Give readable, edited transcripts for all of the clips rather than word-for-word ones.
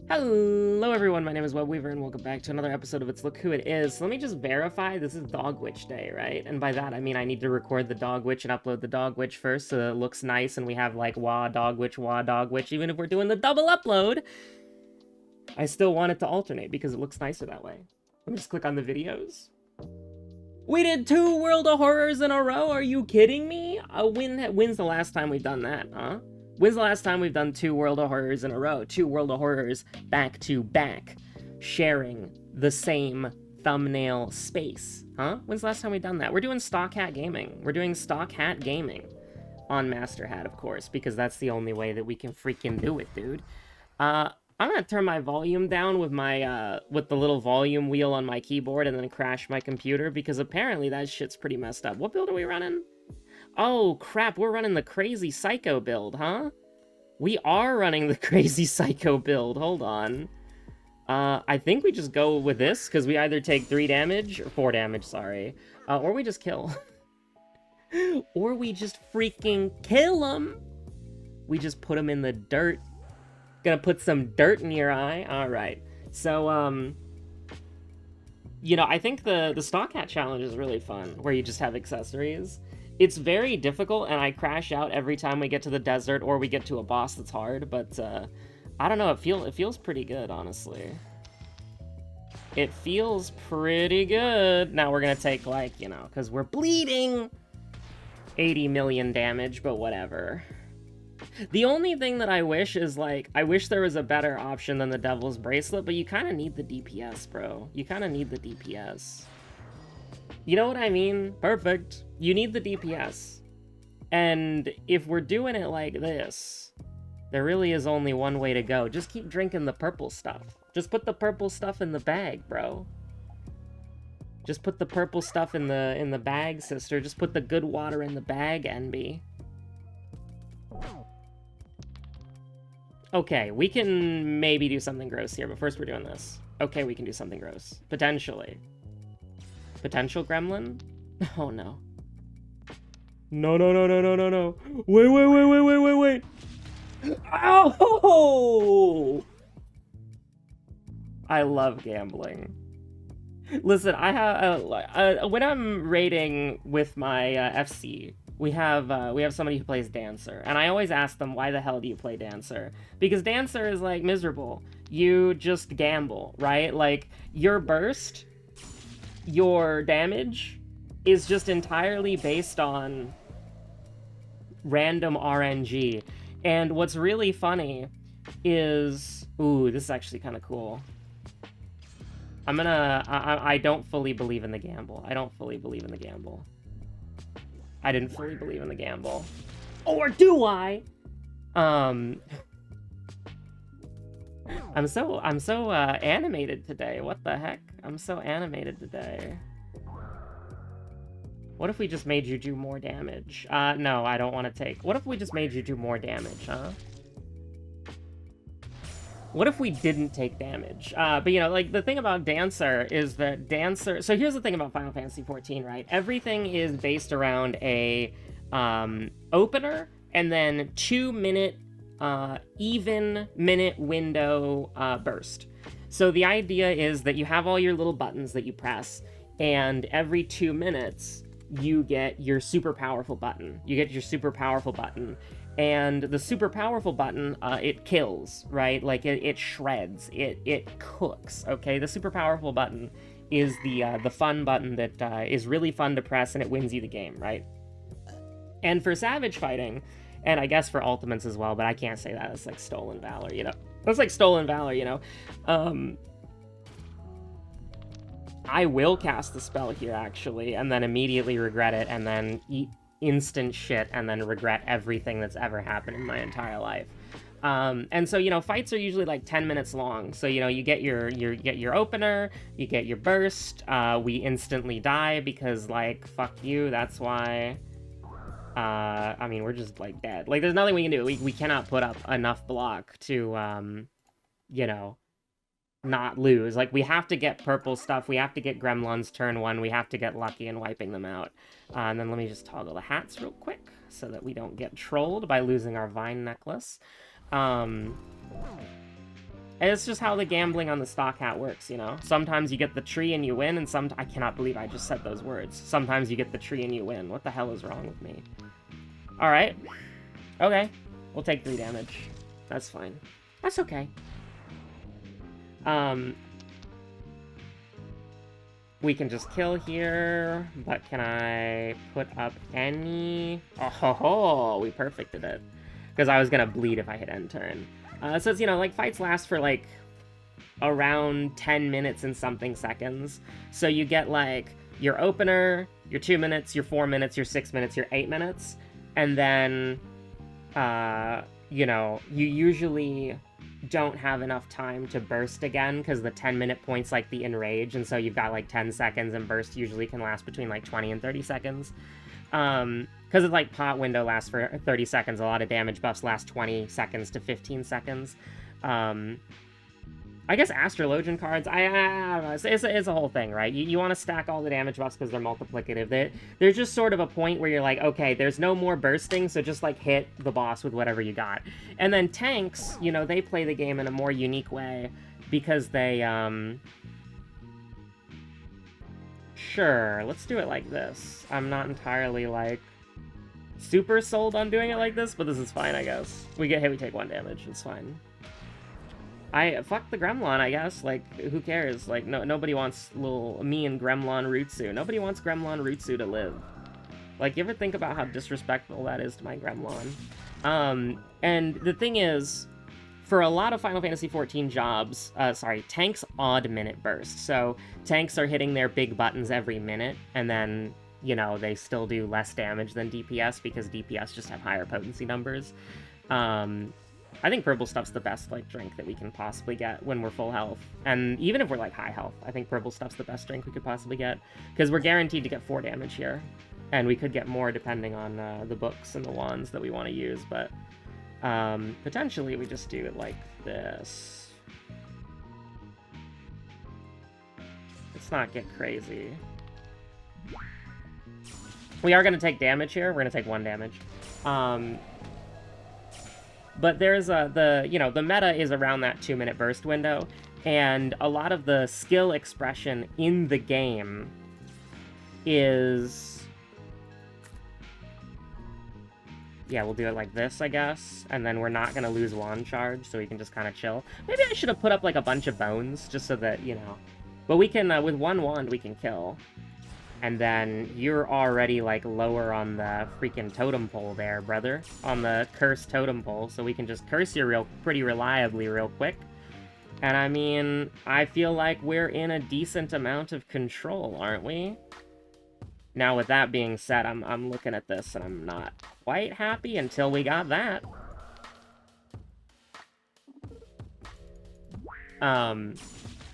Hello everyone, my name is Webweaver and welcome back to another episode of It's Look Who It Is. So let me just verify this is Dog Witch Day, right? And by that I mean I need to record the Dog Witch and upload the Dog Witch first so that it looks nice and we have like wah Dog Witch, even if we're doing the double upload. I still want it to alternate because it looks nicer that way. Let me just click on the videos. We did 2 World of Horrors in a row, are you kidding me? When's the last time we've done that, huh? When's the last time we've done 2 World of Horrors in a row? 2 World of Horrors back to back, sharing the same thumbnail space, huh? When's the last time we've done that? We're doing Stock Hat Gaming. We're doing Stock Hat Gaming on Master Hat, of course, because that's the only way that we can freaking do it, dude. I'm gonna turn my volume down with my, with the little volume wheel on my keyboard and then crash my computer because apparently that shit's pretty messed up. What build are we running? Oh, crap, we're running the Crazy Psycho build, huh? We are running the Crazy Psycho build, hold on. I think we just go with this, because we either take 3 damage, or 4 damage, sorry, or we just kill. Or we just freaking kill them! We just put them in the dirt. Gonna put some dirt in your eye? Alright. So, you know, I think the Stock Hat challenge is really fun, where you just have accessories. It's very difficult, and I crash out every time we get to the desert or we get to a boss that's hard, but, I don't know, it feels pretty good, honestly. It feels pretty good. Now we're gonna take, like, you know, because we're bleeding 80 million damage, but whatever. The only thing that I wish is, like, I wish there was a better option than the Devil's Bracelet, but you kind of need the DPS, bro. You kind of need the DPS. You know what I mean? Perfect. You need the DPS. And if we're doing it like this, there really is only one way to go. Just keep drinking the purple stuff. Just put the purple stuff in the bag, bro. Just put the purple stuff in the bag, sister. Just put the good water in the bag, NB. Okay, we can maybe do something gross here, but first we're doing this. Okay, we can do something gross. Potentially. Potential gremlin? Oh, no. No, no, no, no, no, no, no. Wait, wait, wait, wait, wait, wait, wait. Oh! I love gambling. Listen, I have, when I'm raiding with my FC, we have somebody who plays Dancer, and I always ask them, why the hell do you play Dancer? Because Dancer is, like, miserable. You just gamble, right? Like, your burst, your damage, is just entirely based on random RNG. And what's really funny is... Ooh, this is actually kind of cool. I don't fully believe in the gamble. I don't fully believe in the gamble. I didn't fully believe in the gamble. Or do I? I'm so animated today. What the heck? I'm so animated today. What if we just made you do more damage? No, I don't want to take... What if we just made you do more damage, huh? What if we didn't take damage? But, you know, like, the thing about Dancer is that Dancer... So here's the thing about Final Fantasy XIV, right? Everything is based around a opener and then 2-minute, even minute window burst. So the idea is that you have all your little buttons that you press, and every 2 minutes, you get your super powerful button. You get your super powerful button. And the super powerful button, it kills, right? Like, it shreds, it cooks, okay? The super powerful button is the fun button that is really fun to press, and it wins you the game, right? And for Savage fighting, and I guess for Ultimates as well, but I can't say that, it's like Stolen Valor, you know? That's like Stolen Valor, you know? I will cast the spell here, actually, and then immediately regret it, and then eat instant shit and then regret everything that's ever happened in my entire life. And so, you know, fights are usually like 10 minutes long. So, you know, you get your opener, you get your burst, we instantly die because, like, fuck you, that's why. I mean, we're just, like, dead. Like, there's nothing we can do. We cannot put up enough block to, you know, not lose. Like, we have to get purple stuff, we have to get Gremlons turn 1, we have to get lucky in wiping them out. And then let me just toggle the hats real quick so that we don't get trolled by losing our vine necklace. It's just how the gambling on the stock hat works, you know? Sometimes you get the tree and you win, and I cannot believe I just said those words. Sometimes you get the tree and you win. What the hell is wrong with me? Alright. Okay. We'll take 3 damage. That's fine. That's okay. We can just kill here, but can I put up any... Oh, ho, ho, we perfected it. Because I was gonna bleed if I hit end turn. So it's, you know, like, fights last for, like, around 10 minutes and something seconds. So you get, like, your opener, your 2 minutes, your 4 minutes, your 6 minutes, your 8 minutes. And then, you know, you usually don't have enough time to burst again, because the 10-minute point's, like, the enrage, and so you've got, like, 10 seconds, and burst usually can last between, like, 20 and 30 seconds. Because it's like pot window lasts for 30 seconds, a lot of damage buffs last 20 seconds to 15 seconds. I guess Astrologian cards, I don't know, it's a whole thing, right? You want to stack all the damage buffs because they're multiplicative. There's just sort of a point where you're like, okay, there's no more bursting, so just, like, hit the boss with whatever you got. And then tanks, you know, they play the game in a more unique way because they, Sure, let's do it like this. I'm not entirely, like, super sold on doing it like this, but this is fine, I guess. We get hit, we take 1 damage, it's fine. Fuck the Gremlon, I guess. Like, who cares? Like, nobody wants little me and Gremlon Rootsu. Nobody wants Gremlon Rootsu to live. Like, you ever think about how disrespectful that is to my Gremlon? And the thing is, for a lot of Final Fantasy XIV jobs, tanks odd minute burst. So tanks are hitting their big buttons every minute, and then, you know, they still do less damage than DPS because DPS just have higher potency numbers. I think purple stuff's the best, like, drink that we can possibly get when we're full health. And even if we're, like, high health, I think purple stuff's the best drink we could possibly get. Because we're guaranteed to get 4 damage here. And we could get more depending on the books and the wands that we want to use, but... potentially we just do it like this. Let's not get crazy. We are going to take damage here. We're going to take 1 damage. But there's the meta is around that 2-minute burst window, and a lot of the skill expression in the game is... Yeah, we'll do it like this, I guess. And then we're not going to lose wand charge, so we can just kind of chill. Maybe I should have put up, like, a bunch of bones, just so that, you know. But we can, with 1 wand, we can kill. And then you're already, like, lower on the freaking totem pole there, brother. On the curse totem pole, so we can just curse you pretty reliably real quick. And, I mean, I feel like we're in a decent amount of control, aren't we? Now, with that being said, I'm looking at this, and I'm not quite happy until we got that.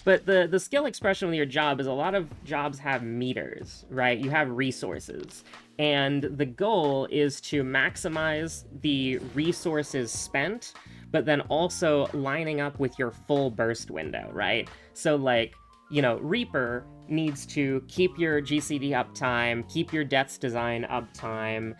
But the skill expression with your job is a lot of jobs have meters, right? You have resources. And the goal is to maximize the resources spent, but then also lining up with your full burst window, right? So, like, you know, Reaper needs to keep your GCD uptime, keep your Death's Design uptime,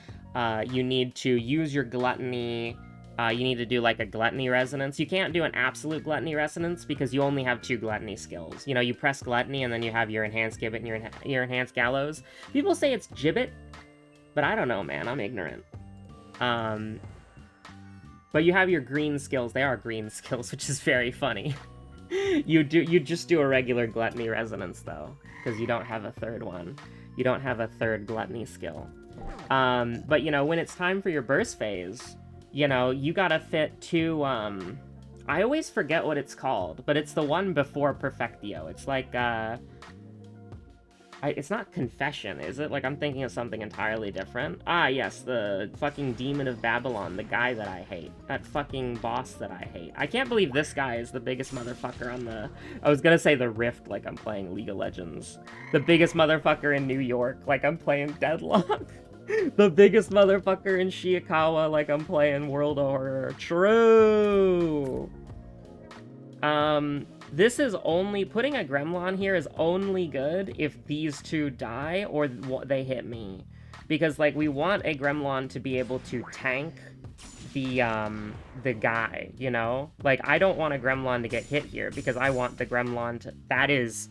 you need to use your Gluttony, you need to do, like, a Gluttony Resonance. You can't do an absolute Gluttony Resonance because you only have 2 Gluttony skills. You know, you press Gluttony and then you have your Enhanced Gibbet and your Enhanced Gallows. People say it's Gibbet, but I don't know, man, I'm ignorant. But you have your green skills, they are green skills, which is very funny. You just do a regular Gluttony Resonance, though, because you don't have a third one. You don't have a third Gluttony skill. But, you know, when it's time for your burst phase, you know, you gotta fit 2, I always forget what it's called, but it's the one before Perfectio. It's like, it's not Confession, is it? Like, I'm thinking of something entirely different. Ah, yes, the fucking Demon of Babylon, the guy that I hate. That fucking boss that I hate. I can't believe this guy is the biggest motherfucker on the... I was gonna say the Rift, like I'm playing League of Legends. The biggest motherfucker in New York, like I'm playing Deadlock. The biggest motherfucker in Shiikawa, like I'm playing World of Horror. True! This is only... Putting a Gremlon here is only good if these 2 die or they hit me. Because, like, we want a Gremlon to be able to tank the guy, you know? Like, I don't want a Gremlon to get hit here because I want the Gremlon to... That is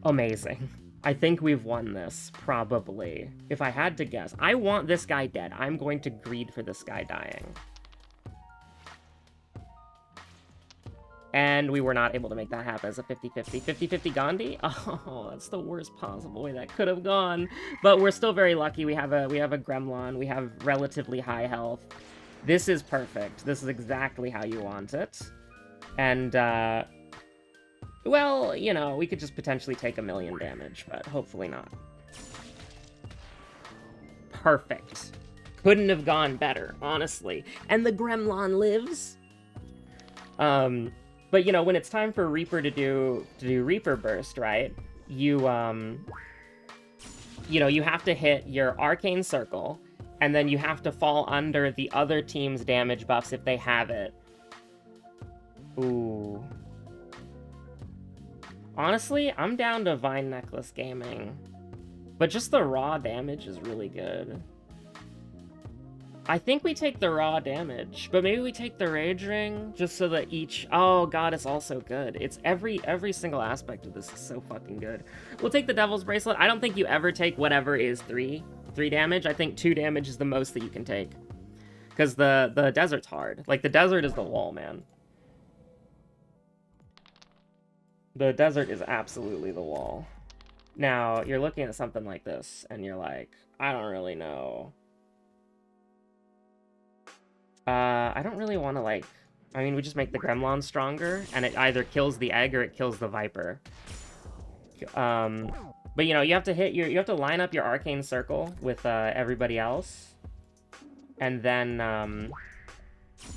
amazing. I think we've won this, probably. If I had to guess. I want this guy dead. I'm going to greed for this guy dying. And we were not able to make that happen as a 50-50. 50-50 Gandhi? Oh, that's the worst possible way that could have gone. But we're still very lucky. We have a Gremlon. We have relatively high health. This is perfect. This is exactly how you want it. And, well, you know, we could just potentially take 1,000,000 damage, but hopefully not. Perfect. Couldn't have gone better, honestly. And the Gremlon lives. But, you know, when it's time for Reaper to do Reaper Burst, right? You know, you have to hit your Arcane Circle, and then you have to fall under the other team's damage buffs if they have it. Ooh. Honestly, I'm down to Vine Necklace Gaming. But just the raw damage is really good. I think we take the raw damage, but maybe we take the Rage Ring, just so that each... Oh god, it's also good. It's every single aspect of this is so fucking good. We'll take the Devil's Bracelet. I don't think you ever take whatever is 3 damage. I think 2 damage is the most that you can take. Because the desert's hard. Like, the desert is the wall, man. The desert is absolutely the wall. Now, you're looking at something like this, and you're like, I don't really know. I don't really want to, like... I mean, we just make the Gremlon stronger, and it either kills the egg or it kills the Viper. But, you know, you have to hit your... You have to line up your Arcane Circle with everybody else. And then,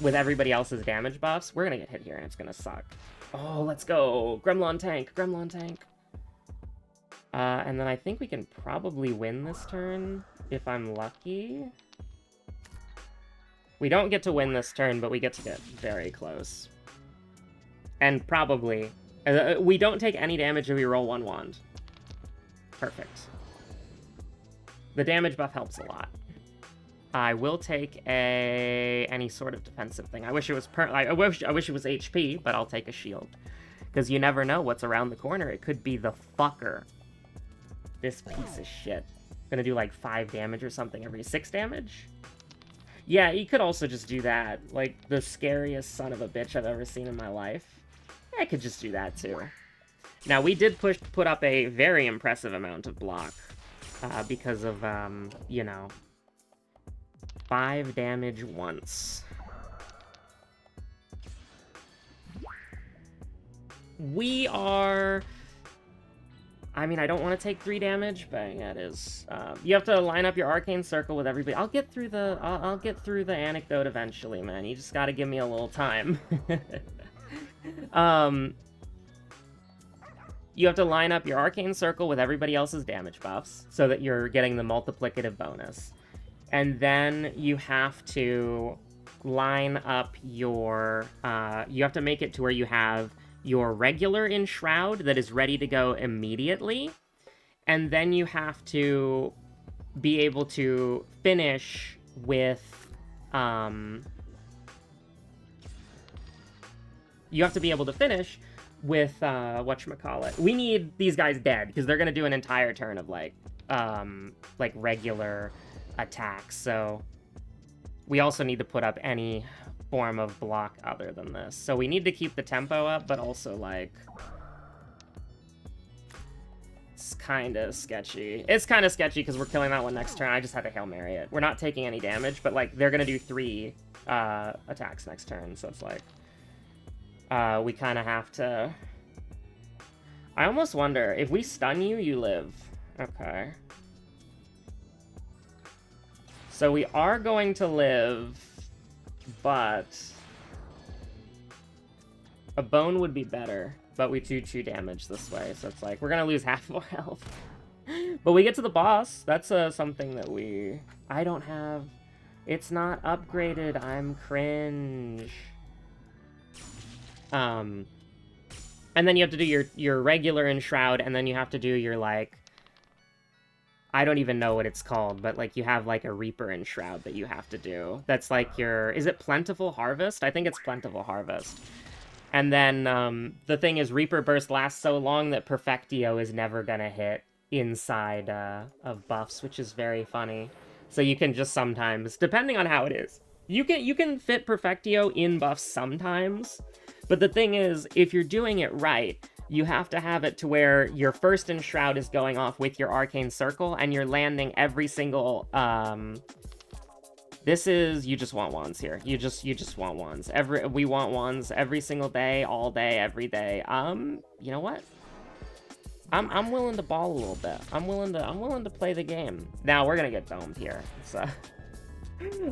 with everybody else's damage buffs, we're gonna get hit here, and it's gonna suck. Oh, let's go! Gremlon tank! Gremlon tank! And then I think we can probably win this turn, if I'm lucky. We don't get to win this turn, but we get to get very close. And probably... we don't take any damage if we roll 1 wand. Perfect. The damage buff helps a lot. I will take any sort of defensive thing. I wish it was I wish it was HP, but I'll take a shield. Because you never know what's around the corner. It could be the fucker. This piece of shit. Gonna do like 5 damage or something every 6 damage? Yeah, you could also just do that. Like, the scariest son of a bitch I've ever seen in my life. I could just do that, too. Now, we did put up a very impressive amount of block. Because of, you know... 5 damage once. We are... I mean, I don't want to take 3 damage, but yeah, it is. You have to line up your Arcane Circle with everybody. I'll get through the anecdote eventually, man. You just gotta give me a little time. You have to line up your Arcane Circle with everybody else's damage buffs, so that you're getting the multiplicative bonus. And then you have to line up your... you have to make it to where you have your regular Enshroud that is ready to go immediately. And then you have to be able to finish with... you have to be able to finish with, whatchamacallit. We need these guys dead, because they're going to do an entire turn of, like regular attacks. So we also need to put up any form of block other than this. So we need to keep the tempo up, but also, like... It's kind of sketchy. It's kind of sketchy because we're killing that one next turn. I just had to Hail Mary it. We're not taking any damage, but, like, they're going to do 3 attacks next turn, so it's like... we kind of have to... I almost wonder, if we stun you, you live. Okay. So we are going to live, but... A bone would be better, but we do 2 damage this way, so it's like, we're gonna lose half of our health. But we get to the boss. That's something that we... I don't have... It's not upgraded. I'm cringe. And then you have to do your regular Enshroud, and then you have to do your, like... I don't even know what it's called, but like you have like a Reaper and Shroud that you have to do. That's like your, is it Plentiful Harvest? I think it's Plentiful Harvest. And then the thing is, Reaper Burst lasts so long that Perfectio is never gonna hit inside of buffs, which is very funny. So you can just sometimes, depending on how it is, you can fit Perfectio in buffs sometimes. But the thing is, if you're doing it right, you have to have it to where your first Enshroud is going off with your Arcane Circle, and you're landing every single, this is, you just want wands here. You just want wands. We want wands every single day, all day, every day. You know what? I'm willing to ball a little bit. I'm willing to play the game. Now we're gonna get domed here, so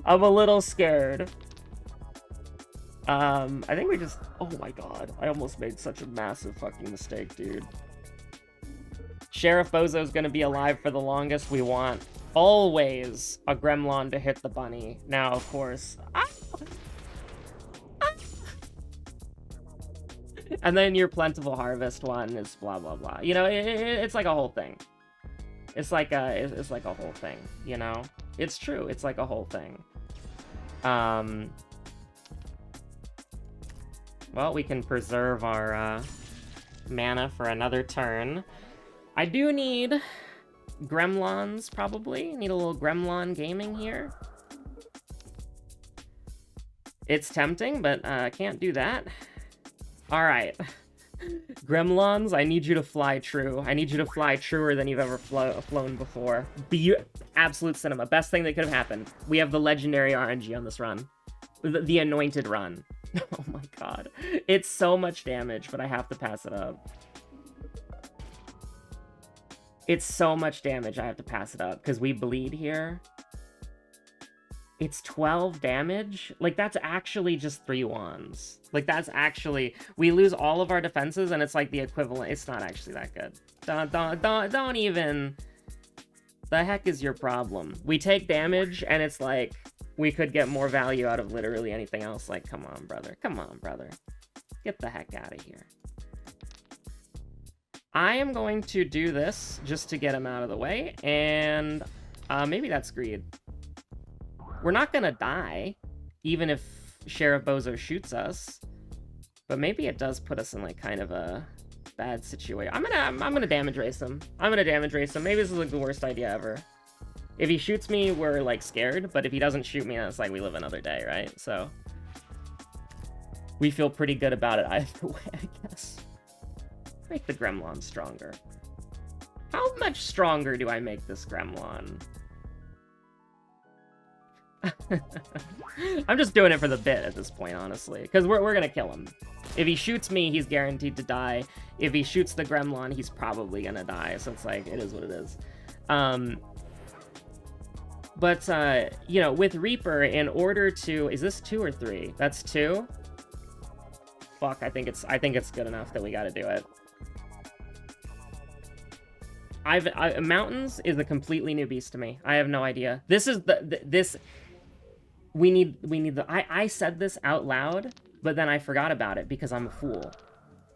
I'm a little scared. I think we just, oh my god, I almost made such a massive fucking mistake, dude. Sheriff Bozo's gonna be alive for the longest. We want always a Gremlon to hit the bunny. Now, of course. And then your Plentiful Harvest one is blah, blah, blah. You know, it's like a whole thing. It's like a whole thing, you know? It's true, it's like a whole thing. Well, we can preserve our mana for another turn. I do need Gremlons, probably. Need a little Gremlon gaming here. It's tempting, but I can't do that. Alright. Gremlons, I need you to fly true. I need you to fly truer than you've ever flown before. Absolute cinema. Best thing that could have happened. We have the legendary RNG on this run. The anointed run. Oh my god. It's so much damage, but I have to pass it up. It's so much damage, I have to pass it up, because we bleed here. It's 12 damage? Like, that's actually just 3 wands. Like, that's actually... We lose all of our defenses, and it's like the equivalent. It's not actually that good. Don't even... The heck is your problem? We take damage, and it's like... We could get more value out of literally anything else. Like, come on, brother. Come on, brother. Get the heck out of here. I am going to do this just to get him out of the way, and maybe that's greed. We're not gonna die, even if Sheriff Bozo shoots us, but maybe it does put us in like kind of a bad situation. I'm gonna damage race him. I'm gonna damage race him. Maybe this is like the worst idea ever. If he shoots me, we're like scared, but if he doesn't shoot me, then it's like we live another day, right? So we feel pretty good about it either way, I guess. Make the Gremlon stronger. How much stronger do I make this Gremlon? I'm just doing it for the bit at this point, honestly, because we're gonna kill him. If he shoots me, he's guaranteed to die. If he shoots the Gremlon, he's probably gonna die, so it's like, it is what it is. But you know, with Reaper, in order to... Is this 2 or 3? That's 2? Fuck, I think it's good enough that we gotta do it. Mountains is a completely new beast to me. I have no idea. This is we need the... I said this out loud, but then I forgot about it because I'm a fool.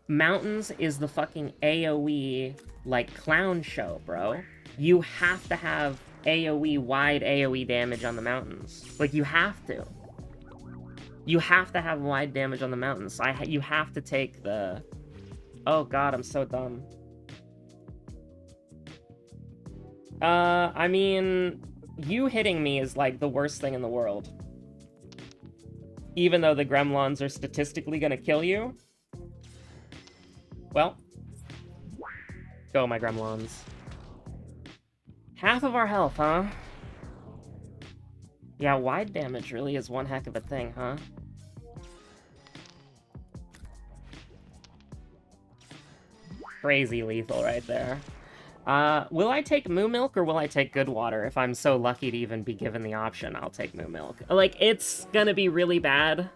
Mountains is the fucking AoE, like, clown show, bro. You have to have AoE, wide AoE damage on the mountains. Like, you have to. You have to have wide damage on the mountains. You have to take the... Oh god, I'm so dumb. I mean, you hitting me is like the worst thing in the world. Even though the Gremlons are statistically gonna kill you. Well. Go, my Gremlons. Half of our health, huh? Yeah, wide damage really is one heck of a thing, huh? Crazy lethal right there. Will I take Moo Milk or will I take Good Water? If I'm so lucky to even be given the option, I'll take Moo Milk. Like, it's gonna be really bad,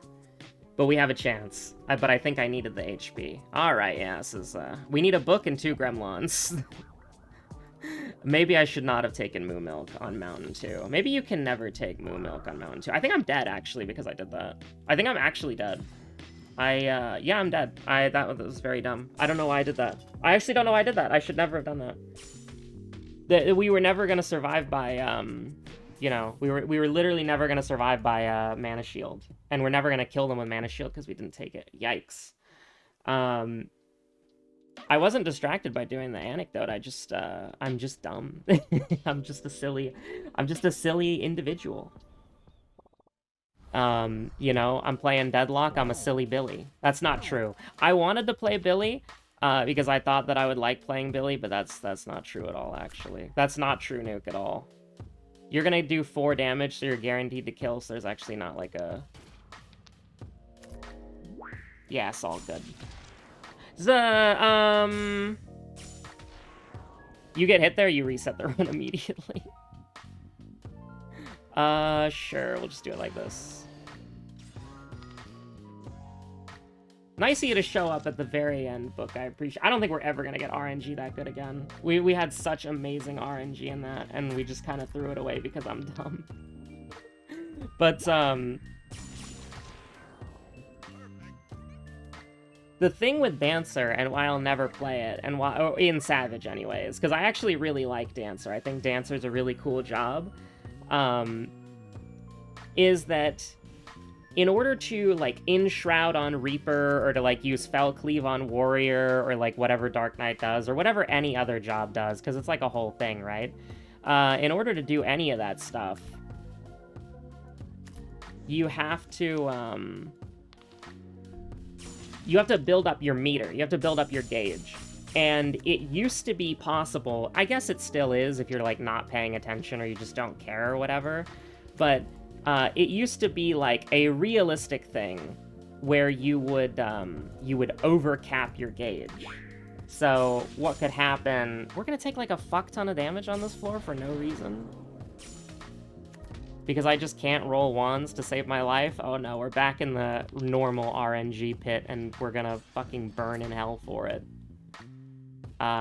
but we have a chance. But I think I needed the HP. Alright, yeah, this is, we need a book and 2 Gremlons. Maybe I should not have taken Moo Milk on Mountain 2. Maybe you can never take Moo Milk on Mountain 2. I think I'm dead, actually, because I did that. I think I'm actually dead. Yeah, I'm dead. That was very dumb. I don't know why I did that. I actually don't know why I did that. I should never have done that. We were never gonna survive by you know, we were literally never gonna survive by mana shield, and we're never gonna kill them with mana shield because we didn't take it. Yikes. I wasn't distracted by doing the anecdote. I'm just dumb. I'm just a silly individual. You know, I'm playing Deadlock. I'm a silly Billy. That's not true. I wanted to play Billy, because I thought that I would like playing Billy, but that's not true at all, actually. That's not true, Nuke, at all. You're gonna do 4 damage, so you're guaranteed to kill, so there's actually not, like, a... Yeah, it's all good. You get hit there, you reset the run immediately. Sure, we'll just do it like this. Nice of you to show up at the very end, Book. I appreciate. I don't think we're ever gonna get RNG that good again. We had such amazing RNG in that, and we just kind of threw it away because I'm dumb. But the thing with Dancer, and why I'll never play it, and why in Savage anyways, because I actually really like Dancer. I think Dancer's a really cool job. Is that in order to, like, Enshroud on Reaper, or to, like, use Fell Cleave on Warrior, or, like, whatever Dark Knight does, or whatever any other job does, because it's, like, a whole thing, right? In order to do any of that stuff, you have to build up your meter. You have to build up your gauge. And it used to be possible, I guess it still is if you're, like, not paying attention or you just don't care or whatever, but it used to be, like, a realistic thing where you would overcap your gauge. So what could happen... We're gonna take, like, a fuck ton of damage on this floor for no reason. Because I just can't roll wands to save my life? Oh no, we're back in the normal RNG pit, and we're gonna fucking burn in hell for it.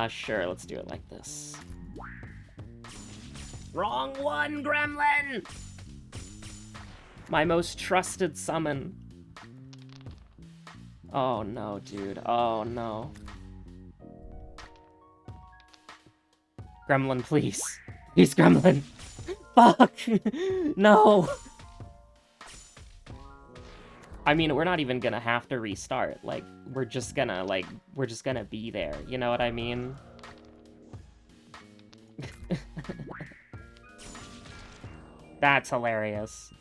Sure, let's do it like this. Wrong one, Gremlin! My most trusted summon. Oh no, dude. Oh no. Gremlin, please. Please, Gremlin. Fuck! No! I mean, we're not even gonna have to restart. Like, we're just gonna be there. You know what I mean? That's hilarious.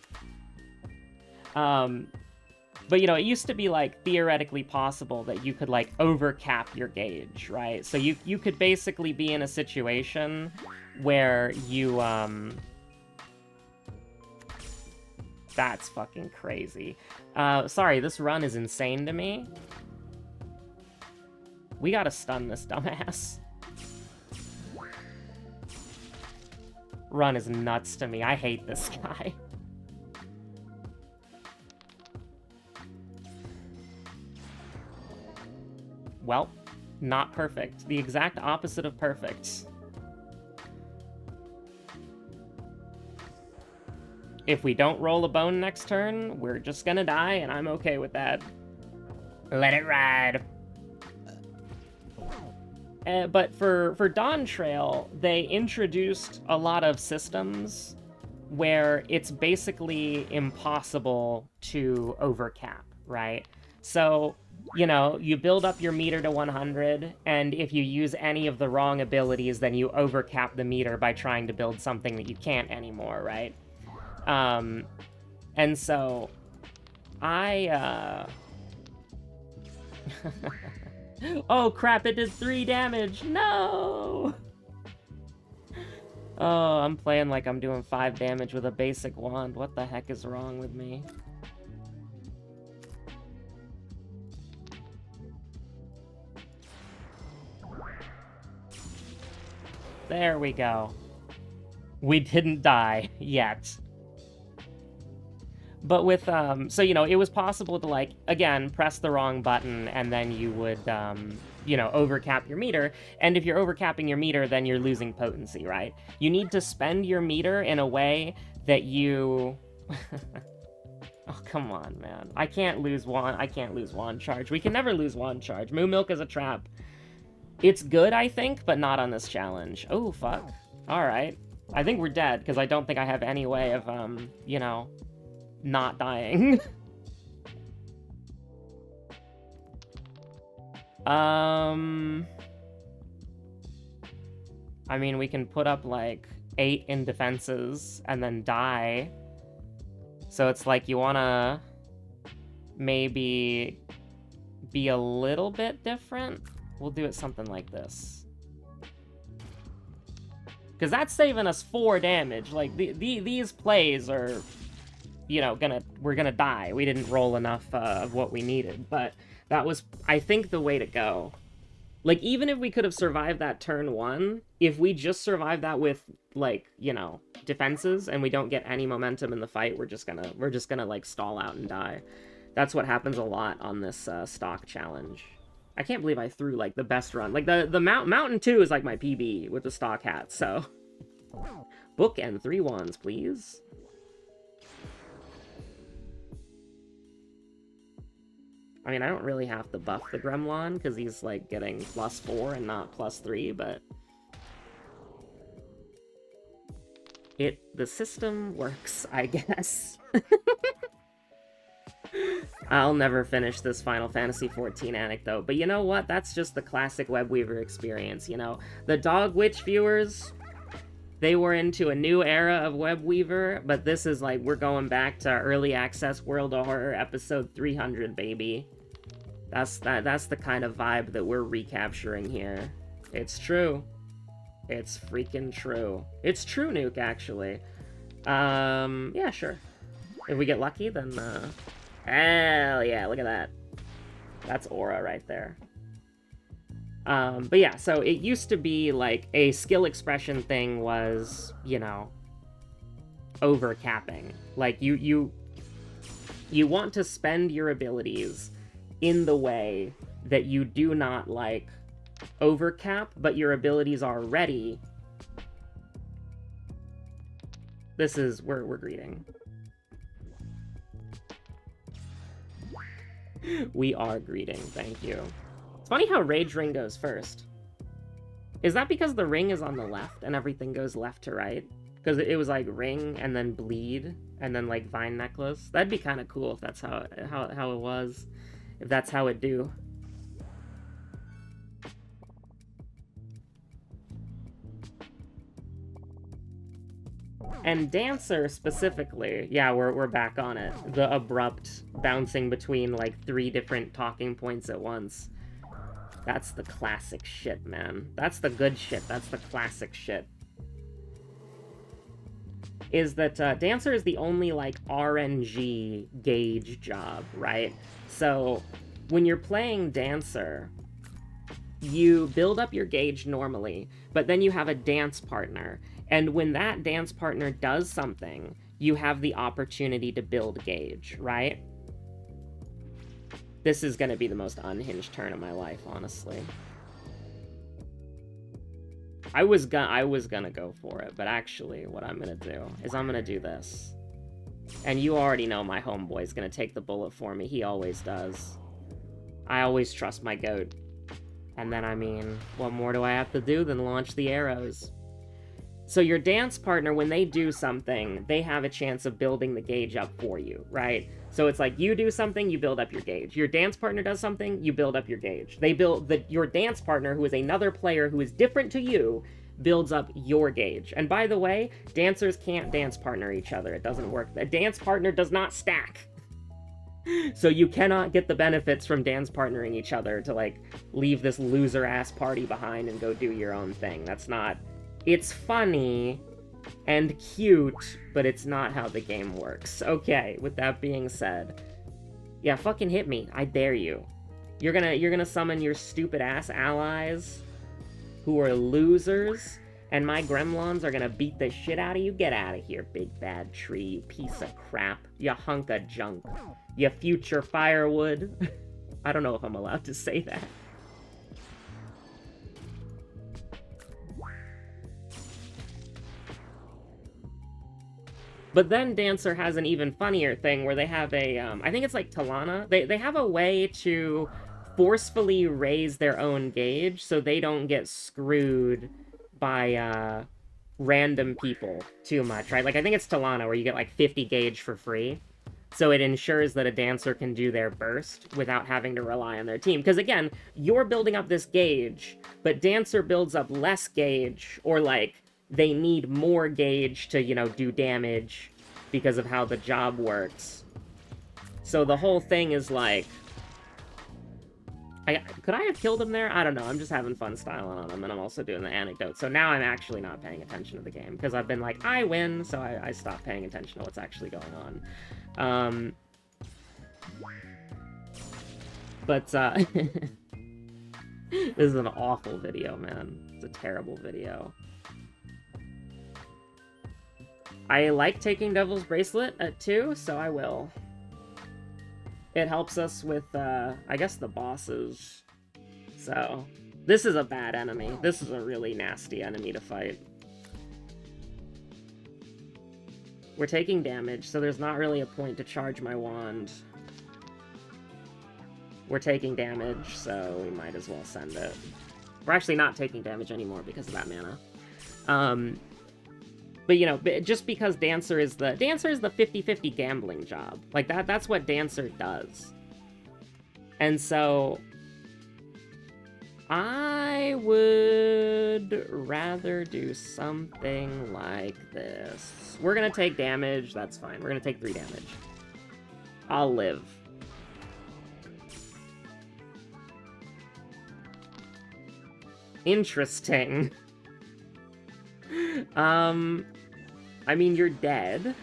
But, you know, it used to be, like, theoretically possible that you could, like, overcap your gauge, right? So you could basically be in a situation where you, That's fucking crazy. Sorry, this run is insane to me. We gotta stun this dumbass. Run is nuts to me. I hate this guy. Well, not perfect. The exact opposite of perfect. If we don't roll a bone next turn, we're just gonna die, and I'm okay with that. Let it ride. But for Dawn Trail, they introduced a lot of systems where it's basically impossible to overcap, right? So, you know, you build up your meter to 100, and if you use any of the wrong abilities, then you overcap the meter by trying to build something that you can't anymore, right? And so, Oh crap, it did 3 damage! No! Oh, I'm playing like I'm doing 5 damage with a basic wand. What the heck is wrong with me? There we go. We didn't die yet. But with, so, you know, it was possible to, like, again, press the wrong button, and then you would, you know, overcap your meter. And if you're overcapping your meter, then you're losing potency, right? You need to spend your meter in a way that you... Oh, come on, man. I can't lose wand charge. We can never lose wand charge. Moo Milk is a trap. It's good, I think, but not on this challenge. Oh, fuck. Alright. I think we're dead, because I don't think I have any way of, you know, not dying. I mean, we can put up, like, 8 in defenses, and then die. So it's like, you wanna maybe be a little bit different? We'll do it something like this. Because that's saving us 4 damage. Like, these plays are, you know, we're gonna die. We didn't roll enough of what we needed, but that was, I think, the way to go. Like, even if we could have survived that turn 1, if we just survive that with, like, you know, defenses, and we don't get any momentum in the fight, we're just gonna, like, stall out and die. That's what happens a lot on this stock challenge. I can't believe I threw, like, the best run. Like, the Mountain 2 is, like, my PB with the stock hat, so... Book and 3 wands, please. I mean, I don't really have to buff the Gremlon, because he's, like, getting +4 and not +3, but... The system works, I guess. I'll never finish this Final Fantasy XIV anecdote, but you know what? That's just the classic Webweaver experience, you know? The Dog Witch viewers, they were into a new era of Webweaver, but this is like, we're going back to early access World of Horror episode 300, baby. That's the kind of vibe that we're recapturing here. It's true. It's freaking true. It's true, Nuke, actually. Yeah, sure. If we get lucky, then, hell yeah, look at that. That's aura right there. But yeah, so it used to be, like, a skill expression thing was, you know, overcapping. Like, you want to spend your abilities in the way that you do not, like, overcap, but your abilities are ready. This is, we're greeting. We are greeting, thank you. It's funny how Rage Ring goes first. Is that because the ring is on the left and everything goes left to right? Because it was like ring and then bleed and then like vine necklace. That'd be kind of cool if that's how it was. If that's how it do. And Dancer specifically, yeah, we're back on it. The abrupt bouncing between like 3 different talking points at once. That's the classic shit, man. That's the good shit. That's the classic shit. Is that Dancer is the only, like, RNG gauge job, right? So, when you're playing Dancer, you build up your gauge normally, but then you have a dance partner. And when that dance partner does something, you have the opportunity to build gauge, right? This is gonna be the most unhinged turn of my life, honestly. I was gonna go for it, but actually what I'm gonna do is I'm gonna do this. And you already know my homeboy's gonna take the bullet for me. He always does. I always trust my goat. And then, I mean, what more do I have to do than launch the arrows? So your dance partner, when they do something, they have a chance of building the gauge up for you, right? So it's like, you do something, you build up your gauge. Your dance partner does something, you build up your gauge. Your dance partner, who is another player who is different to you, builds up your gauge. And by the way, dancers can't dance partner each other. It doesn't work. A dance partner does not stack. So you cannot get the benefits from dance partnering each other to, like, leave this loser-ass party behind and go do your own thing. That's not... It's funny and cute, but it's not how the game works. Okay, with that being said, yeah, fucking hit me. I dare you. You're gonna summon your stupid-ass allies who are losers, and my Gremlons are gonna beat the shit out of you. Get out of here, big bad tree, you piece of crap. You hunk of junk. You future firewood. I don't know if I'm allowed to say that. But then Dancer has an even funnier thing where they have a, I think it's like Talana. They have a way to forcefully raise their own gauge so they don't get screwed by random people too much, right? Like, I think it's Talana where you get, like, 50 gauge for free. So it ensures that a dancer can do their burst without having to rely on their team. Because, again, you're building up this gauge, but dancer builds up less gauge, or, like, they need more gauge to, you know, do damage because of how the job works. So the whole thing is, like... could I have killed him there? I don't know. I'm just having fun styling on him, and I'm also doing the anecdote. So now I'm actually not paying attention to the game, because I've been like, I win, so I stopped paying attention to what's actually going on. But, this is an awful video, man. It's a terrible video. I like taking Devil's Bracelet at 2, so I will. It helps us with, I guess, the bosses. So, this is a bad enemy. This is a really nasty enemy to fight. We're taking damage, so there's not really a point to charge my wand. We're taking damage, so we might as well send it. We're actually not taking damage anymore because of that mana. But, you know, just because Dancer is the 50-50 gambling job. Like, that's what Dancer does. And so... I would rather do something like this. We're gonna take damage, that's fine. We're gonna take 3 damage. I'll live. Interesting. I mean, you're dead.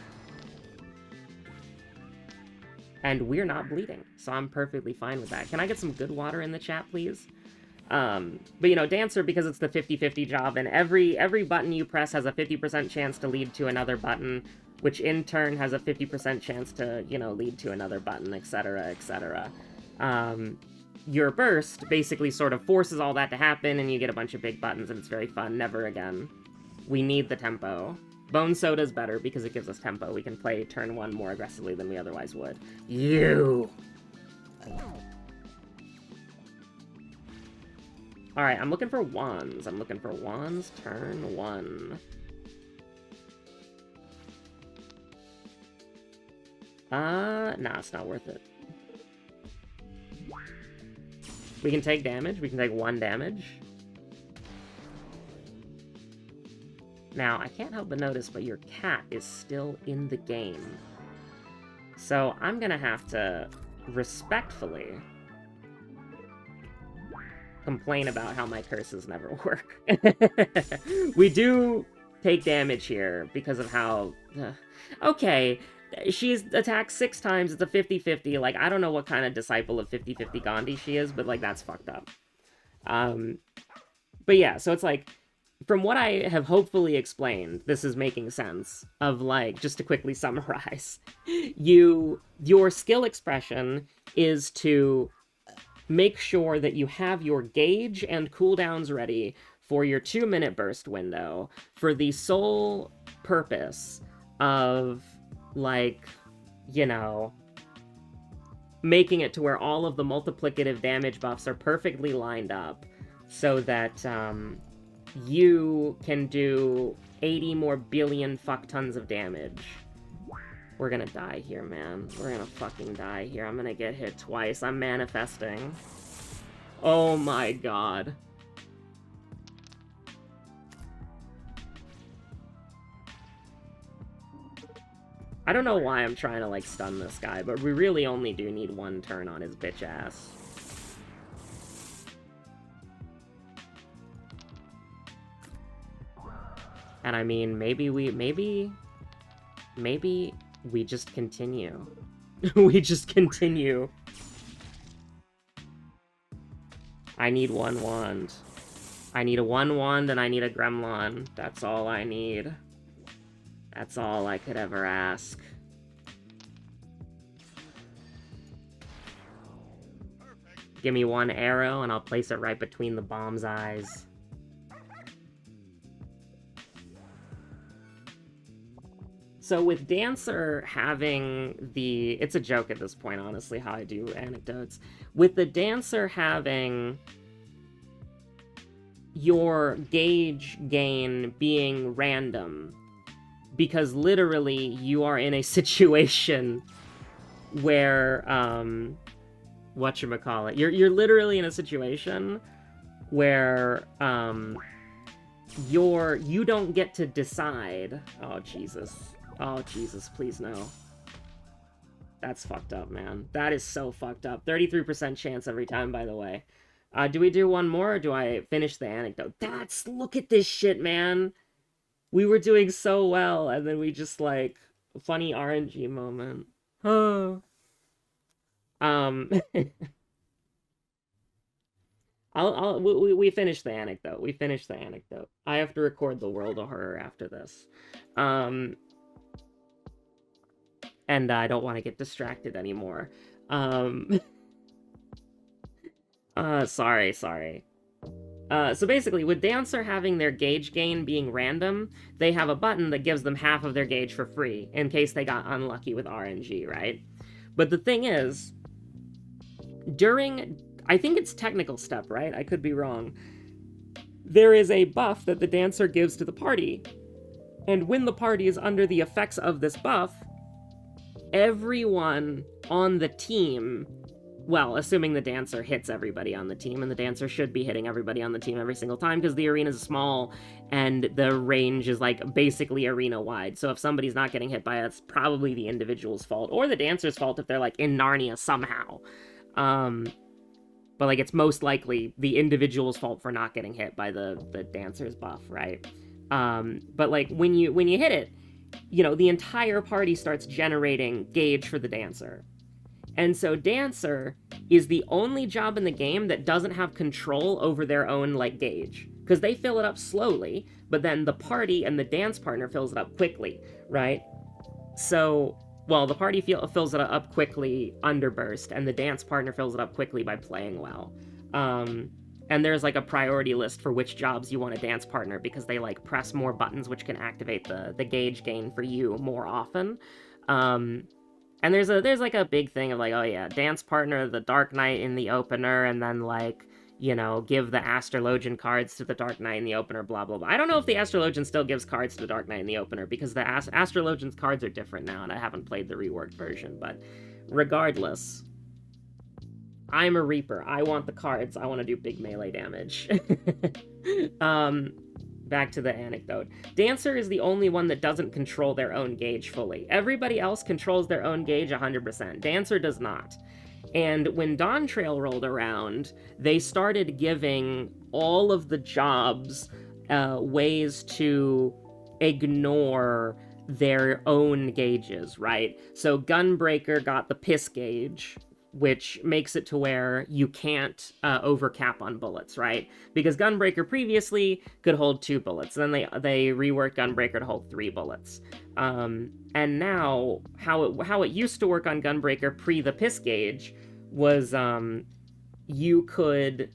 And we're not bleeding, so I'm perfectly fine with that. Can I get some good water in the chat, please? But, you know, Dancer, because it's the 50-50 job, and every button you press has a 50% chance to lead to another button, which in turn has a 50% chance to, you know, lead to another button, etc., etc. Your burst basically sort of forces all that to happen, and you get a bunch of big buttons, and it's very fun. Never again. We need the tempo. Bone Soda's better because it gives us tempo. We can play turn 1 more aggressively than we otherwise would. You! Alright, I'm looking for wands. I'm looking for wands, turn 1. Nah, it's not worth it. We can take damage. We can take 1 damage. Now, I can't help but notice, but your cat is still in the game. So, I'm gonna have to respectfully complain about how my curses never work. We do take damage here because of how... okay, she's attacked 6 times, it's a 50-50, like, I don't know what kind of disciple of 50-50 Gandhi she is, but, like, that's fucked up. But yeah, so it's like, from what I have hopefully explained, this is making sense of, like, just to quickly summarize, your skill expression is to make sure that you have your gauge and cooldowns ready for your 2-minute burst window for the sole purpose of, like, you know, making it to where all of the multiplicative damage buffs are perfectly lined up so that, you can do 80 more billion fuck tons of damage. We're gonna die here, man. We're gonna fucking die here. I'm gonna get hit twice. I'm manifesting. Oh my god. I don't know why I'm trying to, like, stun this guy, but we really only do need 1 turn on his bitch ass. And I mean, maybe we just continue. We just continue. I need 1 wand. I need a 1 wand and I need a Gremlon. That's all I need. That's all I could ever ask. Give me 1 arrow and I'll place it right between the bomb's eyes. So with Dancer having the... It's a joke at this point, honestly, how I do anecdotes. With the Dancer having your gauge gain being random, because literally you are in a situation where whatchamacallit, you're literally in a situation where you don't get to decide. Oh Jesus, please no. That's fucked up, man. That is so fucked up. 33% chance every time, by the way. Do we do one more, or do I finish the anecdote? Look at this shit, man. We were doing so well, and then we just, like, funny RNG moment. Oh. We finished the anecdote. We finished the anecdote. I have to record the world of horror after this. And I don't want to get distracted anymore. Sorry. So basically, with Dancer having their gauge gain being random, they have a button that gives them half of their gauge for free, in case they got unlucky with RNG, right? But the thing is, I think it's technical step, right? I could be wrong. There is a buff that the Dancer gives to the party, and when the party is under the effects of this buff, everyone on the team, well, assuming the Dancer hits everybody on the team, and the Dancer should be hitting everybody on the team every single time, because the arena is small, and the range is, like, basically arena-wide, so if somebody's not getting hit by it, it's probably the individual's fault, or the Dancer's fault if they're, like, in Narnia somehow. But, like, it's most likely the individual's fault for not getting hit by the Dancer's buff, right? But, like, when you hit it, you know, the entire party starts generating gauge for the Dancer. And so Dancer is the only job in the game that doesn't have control over their own, like, gauge. Because they fill it up slowly, but then the party and the dance partner fills it up quickly, right? So, well, the party fills it up quickly under burst, and the dance partner fills it up quickly by playing well. And there's, like, a priority list for which jobs you want a dance partner, because they, like, press more buttons which can activate the gauge gain for you more often. And there's like a big thing of, like, oh yeah, dance partner, the Dark Knight in the opener, and then, like, you know, give the Astrologian cards to the Dark Knight in the opener, blah, blah, blah. I don't know if the Astrologian still gives cards to the Dark Knight in the opener, because the Astrologian's cards are different now, and I haven't played the reworked version, but regardless, I'm a Reaper. I want the cards. I want to do big melee damage. Back to the anecdote. Dancer is the only one that doesn't control their own gauge fully. Everybody else controls their own gauge 100%. Dancer does not. And when Dawn Trail rolled around, they started giving all of the jobs ways to ignore their own gauges, right? So Gunbreaker got the piss gauge, which makes it to where you can't overcap on bullets, right? Because Gunbreaker previously could hold 2 bullets, and then they reworked Gunbreaker to hold 3 bullets. And now, how it used to work on Gunbreaker pre the piss gauge was you could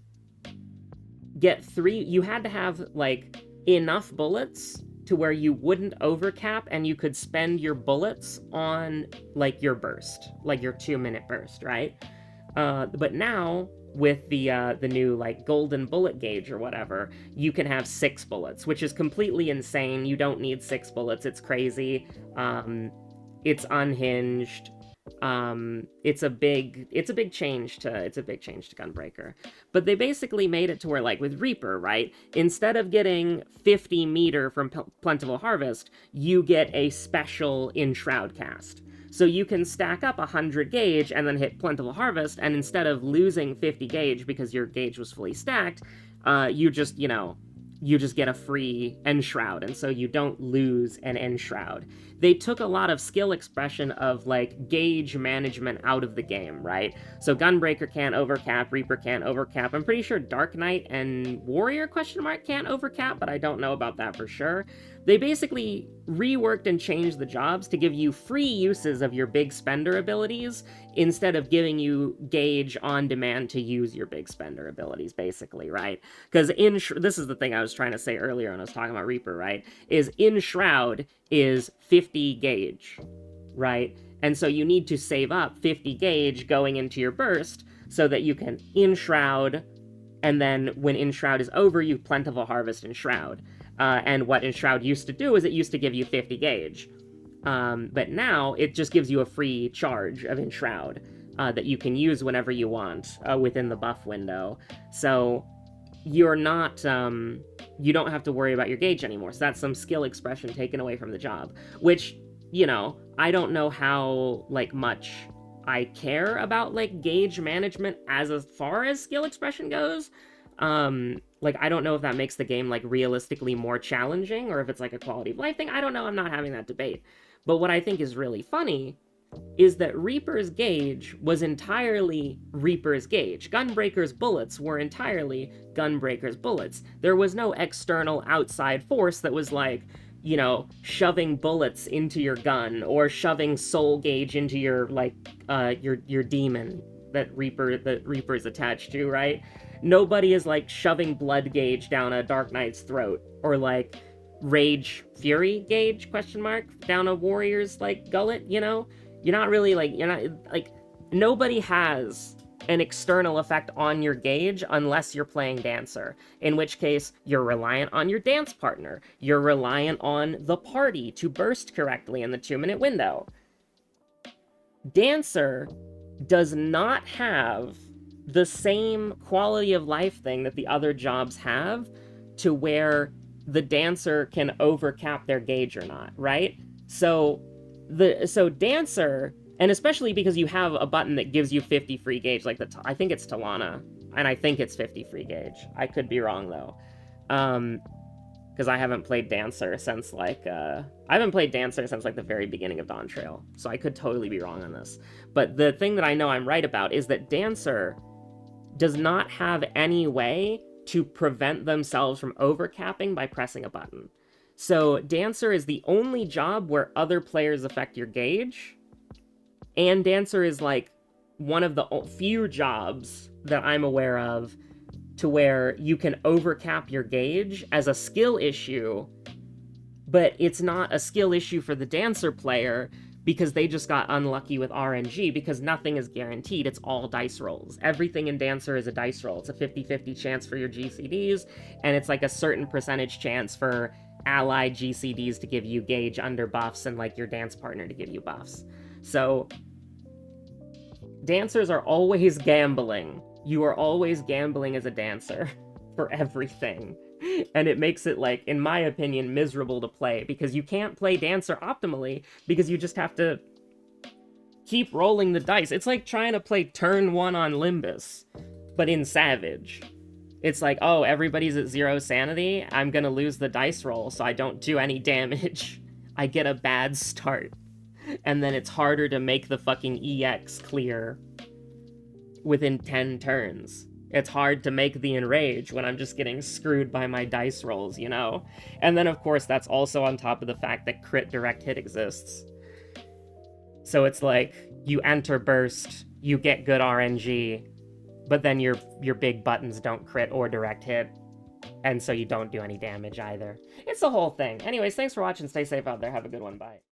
get 3, you had to have, like, enough bullets to where you wouldn't overcap, and you could spend your bullets on, like, your burst, like your 2-minute burst, right? But now, with the new, like, golden bullet gauge or whatever, you can have 6 bullets, which is completely insane. You don't need 6 bullets. It's crazy. It's unhinged. It's a big change to Gunbreaker. But they basically made it to where, like, with Reaper, right? Instead of getting 50 meter from Plentiful Harvest, you get a special Enshroud cast. So you can stack up 100 gauge and then hit Plentiful Harvest, and instead of losing 50 gauge because your gauge was fully stacked, you just get a free Enshroud, and so you don't lose an Enshroud. They took a lot of skill expression of, like, gauge management out of the game, right? So Gunbreaker can't overcap, Reaper can't overcap. I'm pretty sure Dark Knight and Warrior can't overcap, but I don't know about that for sure. They basically reworked and changed the jobs to give you free uses of your big spender abilities instead of giving you gauge on demand to use your big spender abilities, basically, right? Because this is the thing I was trying to say earlier when I was talking about Reaper, right? Is Enshroud is 50 gauge, right? And so you need to save up 50 gauge going into your burst so that you can Enshroud And then when Enshroud is over, you Plentiful Harvest Enshroud. And what Enshroud used to do is it used to give you 50 gauge. But now it just gives you a free charge of Enshroud that you can use whenever you want within the buff window. So you're not, you don't have to worry about your gauge anymore. So that's some skill expression taken away from the job, which, you know, I don't know how, like, much I care about, like, gauge management as far as skill expression goes. Like, I don't know if that makes the game, like, realistically more challenging, or if it's, like, a quality of life thing. I don't know, I'm not having that debate. But what I think is really funny is that Reaper's gauge was entirely Reaper's gauge. Gunbreaker's bullets were entirely Gunbreaker's bullets. There was no external outside force that was like, you know, shoving bullets into your gun or shoving soul gauge into your, like, your demon that Reaper's attached to, right? Nobody is like shoving blood gauge down a Dark Knight's throat, or like rage fury gauge question mark down a warrior's, like, gullet, you know? You're not really, like, you're not, like, nobody has an external effect on your gauge unless you're playing Dancer, in which case you're reliant on your dance partner. You're reliant on the party to burst correctly in the 2-minute window. Dancer does not have the same quality of life thing that the other jobs have, to where the Dancer can overcap their gauge or not, right? So Dancer, and especially because you have a button that gives you 50 free gauge, like I think it's Talana, and I think it's 50 free gauge. I could be wrong though, because I haven't played Dancer since like the very beginning of Dawn Trail, so I could totally be wrong on this. But the thing that I know I'm right about is that Dancer does not have any way to prevent themselves from overcapping by pressing a button. So Dancer is the only job where other players affect your gauge, and Dancer is like one of the few jobs that I'm aware of to where you can overcap your gauge as a skill issue, but it's not a skill issue for the Dancer player because they just got unlucky with RNG, because nothing is guaranteed. It's all dice rolls. Everything in Dancer is a dice roll. It's a 50-50 chance for your GCDs, and it's like a certain percentage chance for allied GCDs to give you gauge under buffs and like your dance partner to give you buffs. So Dancers are always gambling. You are always gambling as a Dancer for everything. And it makes it, like, in my opinion, miserable to play, because you can't play Dancer optimally because you just have to keep rolling the dice. It's like trying to play turn 1 on Limbus, but in Savage. It's like, oh, everybody's at 0 sanity, I'm gonna lose the dice roll so I don't do any damage. I get a bad start. And then it's harder to make the fucking EX clear within 10 turns. It's hard to make the Enrage when I'm just getting screwed by my dice rolls, you know? And then, of course, that's also on top of the fact that crit direct hit exists. So it's like, you enter burst, you get good RNG, but then your big buttons don't crit or direct hit, and so you don't do any damage either. It's the whole thing. Anyways, thanks for watching, stay safe out there, have a good one, bye.